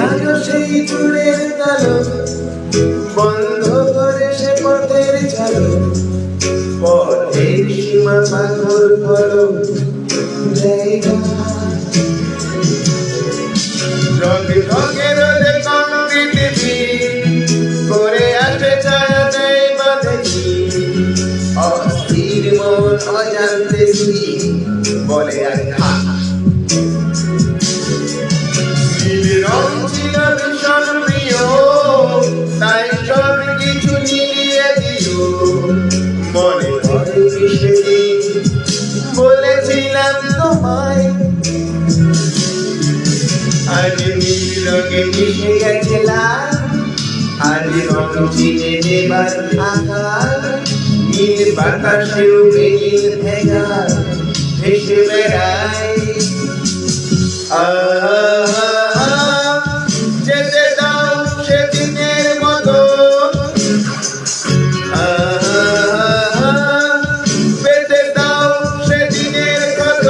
আজও সেই দূরের কালো বন্ধ করে সে পথের চালো পথের সীমা পাথর ফলো জায়গা রঙে রঙে রোদে কংক্রিট করে আসে ছায়া দেয় বাঁধেছি অস্থির মন অজান্তে বলে আর খা রং ছিল ভীষণ প্রিয় তাই সব কিছু মিলিয়ে দিও মনে পড়ে সেদিন বলেছিলাম তোমায় আজ নীল রঙে মিশে গেছে লাল আজ রং চিনে দেবার আকার নীল বাতাসেও বেরিয়ে ভেঙার ভেসে বেড়ায় যেতে দাও সেদিনের মতো পেতে দাও সেদিনের কত